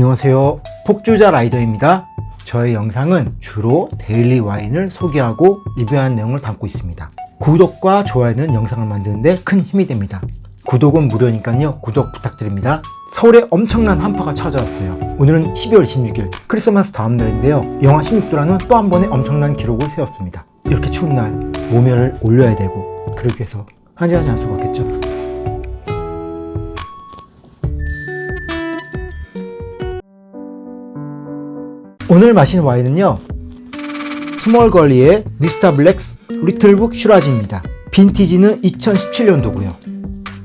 안녕하세요, 폭주자 라이더입니다. 저의 영상은 주로 데일리 와인을 소개하고 리뷰하는 내용을 담고 있습니다. 구독과 좋아요는 영상을 만드는데 큰 힘이 됩니다. 구독은 무료니까요, 구독 부탁드립니다. 서울에 엄청난 한파가 찾아왔어요. 오늘은 12월 26일 크리스마스 다음 날인데요, 영하 16도라는 또 한 번의 엄청난 기록을 세웠습니다. 이렇게 추운 날 모멸을 올려야 되고, 그러기 위해서 한잔하지 않을 수가 없겠죠. 오늘 마시는 와인은요, 스몰걸리의 미스터 블랙스 리틀북 슈라지입니다. 빈티지는 2017년도고요.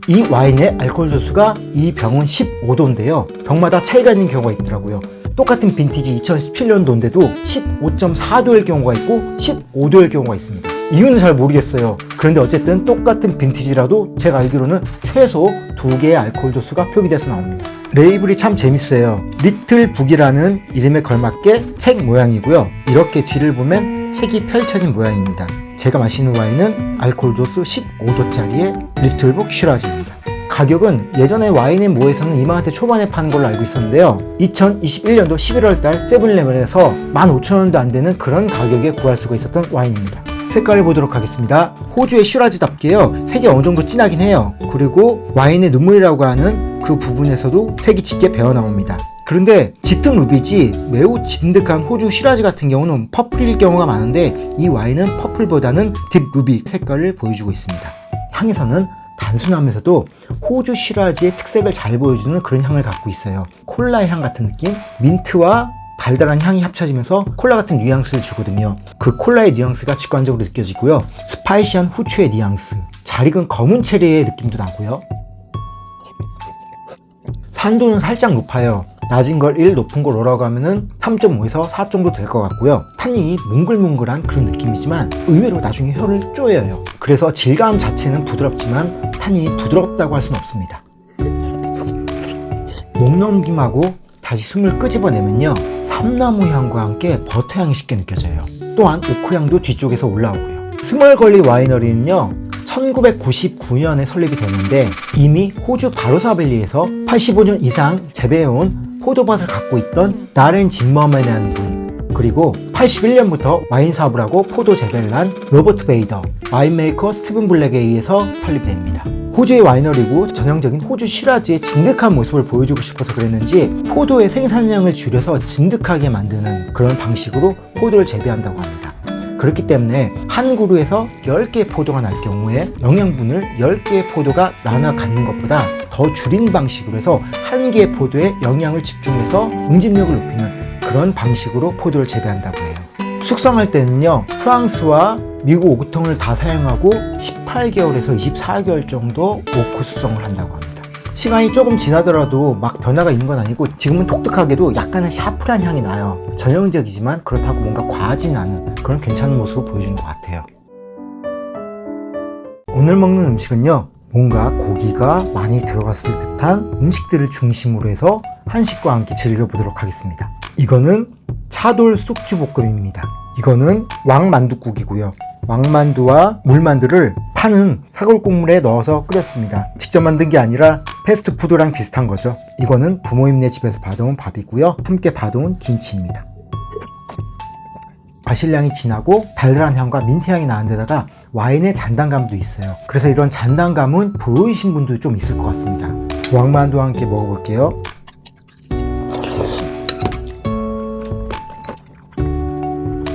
이 와인의 알코올 도수가 이 병은 15도인데요. 병마다 차이가 있는 경우가 있더라고요. 똑같은 빈티지 2017년도인데도 15.4도일 경우가 있고 15도일 경우가 있습니다. 이유는 잘 모르겠어요. 그런데 어쨌든 똑같은 빈티지라도 제가 알기로는 최소 2개의 알코올 도수가 표기돼서 나옵니다. 레이블이 참 재밌어요. 리틀북이라는 이름에 걸맞게 책 모양이고요. 이렇게 뒤를 보면 책이 펼쳐진 모양입니다. 제가 마시는 와인은 알코올 도수 15도짜리의 리틀북 슈라지입니다. 가격은 예전에 와인의 모에서는 2만원대 초반에 파는 걸로 알고 있었는데요, 2021년도 11월달 세븐일레븐에서 15,000원도 안 되는 그런 가격에 구할 수가 있었던 와인입니다. 색깔을 보도록 하겠습니다. 호주의 슈라지답게요, 색이 어느 정도 진하긴 해요. 그리고 와인의 눈물이라고 하는 그 부분에서도 색이 짙게 배어 나옵니다. 그런데 짙은 루비지 매우 진득한 호주 슈라지 같은 경우는 퍼플일 경우가 많은데, 이 와인은 퍼플보다는 딥 루비 색깔을 보여주고 있습니다. 향에서는 단순하면서도 호주 슈라지의 특색을 잘 보여주는 그런 향을 갖고 있어요. 콜라의 향 같은 느낌? 민트와 달달한 향이 합쳐지면서 콜라 같은 뉘앙스를 주거든요. 그 콜라의 뉘앙스가 직관적으로 느껴지고요, 스파이시한 후추의 뉘앙스, 잘 익은 검은 체리의 느낌도 나고요. 산도는 살짝 높아요. 낮은 걸 1, 높은 걸 5라고 하면은 3.5에서 4 정도 될 것 같고요. 탄닌이 몽글몽글한 그런 느낌이지만 의외로 나중에 혀를 쪼여요. 그래서 질감 자체는 부드럽지만 탄닌이 부드럽다고 할 수는 없습니다. 목 넘김하고 다시 숨을 끄집어내면요, 삼나무 향과 함께 버터 향이 쉽게 느껴져요. 또한 오크 향도 뒤쪽에서 올라오고요. 스몰걸리 와이너리는요, 1999년에 설립이 됐는데 이미 호주 바로사밸리에서 85년 이상 재배해온 포도밭을 갖고 있던 나렌 짐머맨이라는 분, 그리고 81년부터 와인 사업을 하고 포도 재배를 한 로버트 베이더, 와인메이커 스티븐 블랙에 의해서 설립이 됩니다. 호주의 와이너리고 전형적인 호주 슈라지의 진득한 모습을 보여주고 싶어서 그랬는지 포도의 생산량을 줄여서 진득하게 만드는 그런 방식으로 포도를 재배한다고 합니다. 그렇기 때문에 한 그루에서 10개의 포도가 날 경우에 영양분을 10개의 포도가 나눠 갖는 것보다 더 줄인 방식으로 해서 한 개의 포도에 영양을 집중해서 응집력을 높이는 그런 방식으로 포도를 재배한다고 해요. 숙성할 때는요, 프랑스와 미국 오크통을 다 사용하고 18개월에서 24개월 정도 오크 숙성을 한다고 합니다. 시간이 조금 지나더라도 막 변화가 있는 건 아니고 지금은 독특하게도 약간은 샤프한 향이 나요. 전형적이지만 그렇다고 뭔가 과하진 않은 그런 괜찮은 모습을 보여주는 것 같아요. 오늘 먹는 음식은요, 뭔가 고기가 많이 들어갔을 듯한 음식들을 중심으로 해서 한식과 함께 즐겨보도록 하겠습니다. 이거는 차돌 쑥주볶음입니다. 이거는 왕만둣국이고요. 왕만두와 물만두를 파는 사골국물에 넣어서 끓였습니다. 직접 만든 게 아니라 패스트푸드랑 비슷한 거죠. 이거는 부모님네 집에서 받아온 밥이고요, 함께 받아온 김치입니다. 과실향이 진하고 달달한 향과 민트 향이 나는 데다가 와인의 잔단감도 있어요. 그래서 이런 잔단감은 보이신 분도 좀 있을 것 같습니다. 왕만두와 함께 먹어볼게요.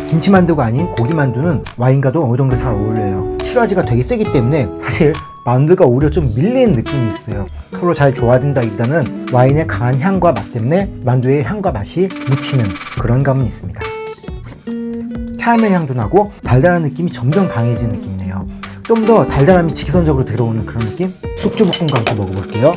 김치만두가 아닌 고기만두는 와인과도 어느 정도 잘 어울려요. 슈라지가 되게 세기 때문에 사실 만두가 오히려 좀 밀리는 느낌이 있어요. 서로 잘 조화된다기보다는 와인의 강한 향과 맛 때문에 만두의 향과 맛이 묻히는 그런 감은 있습니다. 캐러멜 향도 나고 달달한 느낌이 점점 강해지는 느낌이네요. 좀 더 달달함이 직선적으로 들어오는 그런 느낌? 쑥주볶음과 함께 먹어볼게요.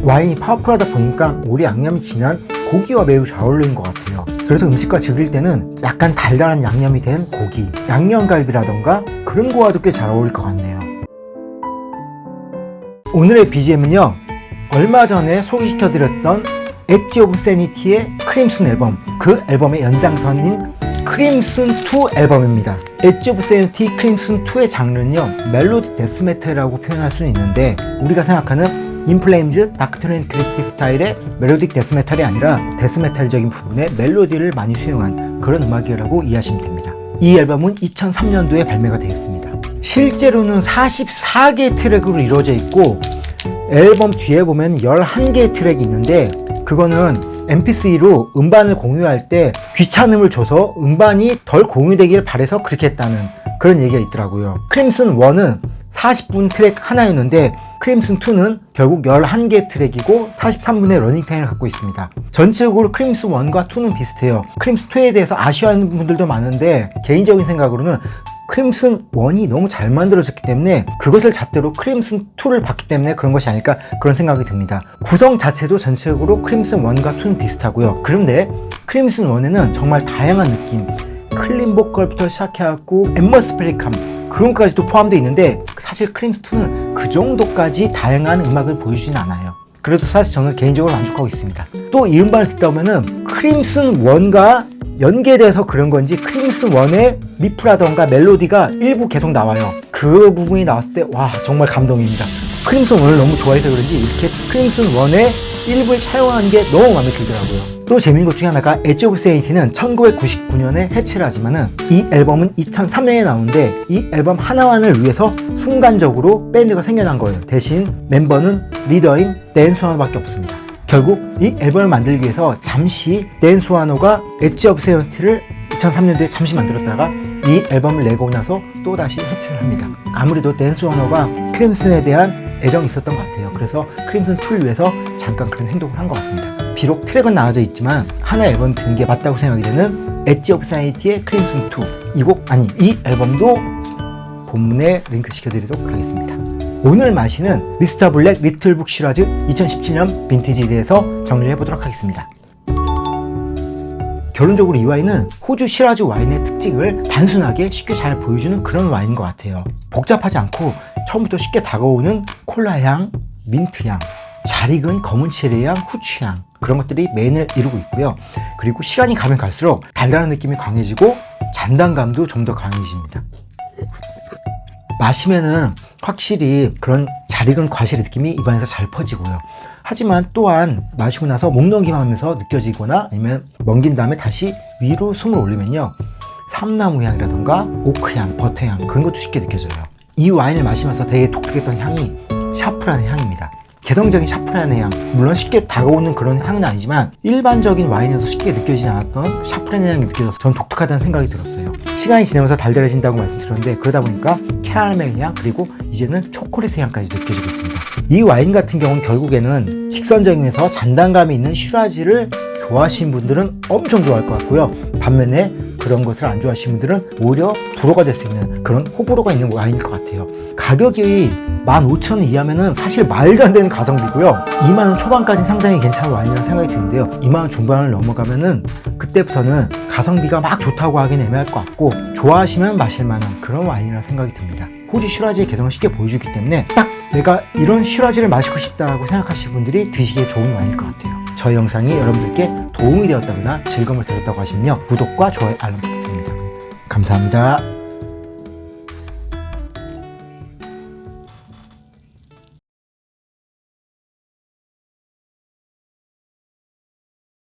와인이 파워풀하다 보니까 오리 양념이 진한 고기와 매우 잘 어울리는 것 같아요. 그래서 음식과 즐길 때는 약간 달달한 양념이 된 고기, 양념갈비라던가 그런 거와도 꽤 잘 어울릴 것 같네요. 오늘의 BGM은요, 얼마 전에 소개시켜드렸던 엣지 오브 세니티의 크림슨 앨범, 그 앨범의 연장선인 크림슨2 앨범입니다. 엣지 오브 세니티 크림슨2의 장르는요, 멜로디 데스메탈이라고 표현할 수는 있는데 우리가 생각하는 인플레임즈 다크트렌 크리티 스타일의 멜로딕 데스메탈이 아니라 데스메탈적인 부분에 멜로디를 많이 수용한 그런 음악이라고 이해하시면 됩니다. 이 앨범은 2003년도에 발매가 되었습니다. 실제로는 44개의 트랙으로 이루어져 있고 앨범 뒤에 보면 11개의 트랙이 있는데 그거는 mp3로 음반을 공유할 때 귀찮음을 줘서 음반이 덜 공유되길 바래서 그렇게 했다는 그런 얘기가 있더라고요. 크림슨 1은 40분 트랙 하나였는데 크림슨 2는 결국 11개 트랙이고 43분의 러닝타임을 갖고 있습니다. 전체적으로 크림슨 1과 2는 비슷해요. 크림슨 2에 대해서 아쉬워하는 분들도 많은데 개인적인 생각으로는 크림슨 1이 너무 잘 만들어졌기 때문에 그것을 잣대로 크림슨 2를 봤기 때문에 그런 것이 아닐까 그런 생각이 듭니다. 구성 자체도 전체적으로 크림슨 1과 2는 비슷하고요. 그런데 크림슨 1에는 정말 다양한 느낌, 클린 보컬부터 시작해갖고 앰머스페릭함 그런 것까지도 포함되어 있는데 사실 크림슨 2는 그 정도까지 다양한 음악을 보여주진 않아요. 그래도 사실 저는 개인적으로 만족하고 있습니다. 또 이 음반을 듣다 보면은 크림슨 1과 연계돼서 그런 건지 크림슨 1의 리프라던가 멜로디가 일부 계속 나와요. 그 부분이 나왔을 때 와 정말 감동입니다. 크림슨 1을 너무 좋아해서 그런지 이렇게 크림슨 1의 일부를 차용하는 게 너무 마음에 들더라고요. 또 재밌는 것 중에 하나가 엣지 오브 세인티는 1999년에 해체를 하지만은 이 앨범은 2003년에 나오는데 이 앨범 하나만을 위해서 순간적으로 밴드가 생겨난 거예요. 대신 멤버는 리더인 댄 수아노밖에 없습니다. 결국 이 앨범을 만들기 위해서 잠시 댄 수아노가 엣지 오브 세인티를 2003년도에 잠시 만들었다가 이 앨범을 내고 나서 또다시 해체를 합니다. 아무래도 댄 수아노가 크림슨에 대한 애정이 있었던 것 같아요. 그래서 크림슨 2를 위해서 잠깐 그런 행동을 한 것 같습니다. 비록 트랙은 나와져 있지만 하나 앨범 듣는 게 맞다고 생각이 되는 엣지 오브 사이티의 크림슨 2 이 앨범도 본문에 링크 시켜드리도록 하겠습니다. 오늘 마시는 미스터 블랙 리틀북 시라즈 2017년 빈티지에 대해서 정리를 해보도록 하겠습니다. 결론적으로 이 와인은 호주 시라즈 와인의 특징을 단순하게 쉽게 잘 보여주는 그런 와인인 것 같아요. 복잡하지 않고 처음부터 쉽게 다가오는 콜라향, 민트향, 잘 익은 검은 체리향, 후추향 그런 것들이 메인을 이루고 있고요. 그리고 시간이 가면 갈수록 달달한 느낌이 강해지고 잔단감도 좀 더 강해집니다. 마시면은 확실히 그런 잘 익은 과실의 느낌이 입안에서 잘 퍼지고요. 하지만 또한 마시고 나서 목 넘김 하면서 느껴지거나 아니면 넘긴 다음에 다시 위로 숨을 올리면요. 삼나무 향이라던가 오크향, 버터향 그런 것도 쉽게 느껴져요. 이 와인을 마시면서 되게 독특했던 향이 샤프란의 향입니다. 개성적인 샤프란의 향, 물론 쉽게 다가오는 그런 향은 아니지만 일반적인 와인에서 쉽게 느껴지지 않았던 샤프란의 향이 느껴져서 전 독특하다는 생각이 들었어요. 시간이 지나면서 달달해진다고 말씀드렸는데 그러다 보니까 캐러멜 향 그리고 이제는 초콜릿 향까지 느껴지고 있습니다. 이 와인 같은 경우는 결국에는 직선적이면서 잔단감이 있는 슈라지를 좋아하시는 분들은 엄청 좋아할 것 같고요. 반면에 그런 것을 안 좋아하시는 분들은 오히려 불호가 될 수 있는 그런 호불호가 있는 와인일 것 같아요. 가격이 15,000원 이하면은 사실 말도 안 되는 가성비고요. 20,000원 초반까지 상당히 괜찮은 와인이라는 생각이 드는데요. 20,000원 중반을 넘어가면은 그때부터는 가성비가 막 좋다고 하긴 애매할 것 같고 좋아하시면 마실 만한 그런 와인이라는 생각이 듭니다. 호주 슈라지의 개성을 쉽게 보여주기 때문에 딱 내가 이런 슈라지를 마시고 싶다라고 생각하시는 분들이 드시기에 좋은 와인일 것 같아요. 저희 영상이 여러분들께 도움이 되었다거나 즐거움을 드렸다고 하시면요. 구독과 좋아요, 알람 부탁드립니다. 감사합니다.